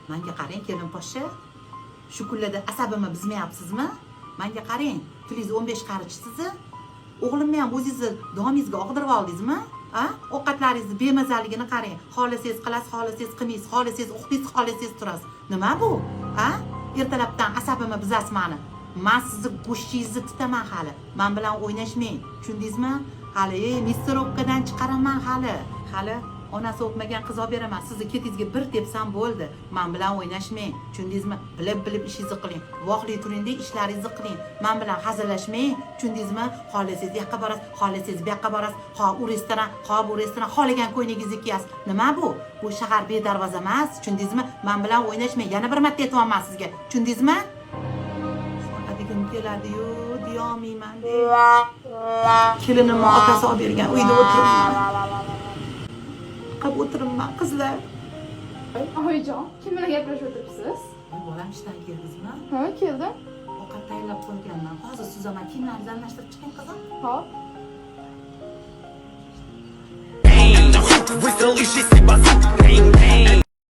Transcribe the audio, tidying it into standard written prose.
Menga qarang kelin poshsha. Shu kunlarda asabimni buzmayapsizmi? Menga qarang, tilingiz 15 qarichsiz. O'g'limni ham o'zingizni domingizga og'dirib oldingizmi? Ha? Ovqatlaringizni bemazaligini qarang. Xohlasangiz qilasiz, xohlasangiz qilmaysiz, xohlasangiz uxlaysiz, xohlasangiz turasiz. Nima bu? Ha? Ertalabdan asabimni buzasiz meni. Men sizni go'shtingizni tutaman hali. Men bilan o'ynashmang. Tushundingizmi? Hali mister Okkadan chiqaraman hali. Hali onasi o'pmagan qiz olib beraman. Sizni ketingizga bir tepsam bo'ldi. Men bilan o'ynashmang. Tushundingizmi? Bilib ishingizni qiling. Voqli turingda ishlaringizni qiling. Men bilan hazillashmang. Tushundingizmi? Xohlasangiz bu yoqqa borasiz, xohlasangiz bu yoqqa borasiz. Ha, u restoran, ha bu restoran, xohlagan ko'yningizni kiyasiz. Nima bu? Bu shahar bedarvoza emas. Tushundingizmi? Men bilan o'ynashmang. Yana bir marta aytayapman sizga. Tushundingizmi? Dedim keladi-yu, deyolmayman deb. Kelinimni otasi olib bergan uyda o'tiribman. Qab o'tiribman qizlar. Oyijon, kim bilan gaplashib o'tiribsiz? Bolam ishdan keldingizmi? Ha, keldim. Ovqat tayyorlab qo'yganman. Hozir suzaman, kiyimlaringizni almashtirib chiqing qizim. Hop. Выстрел из 6 базук.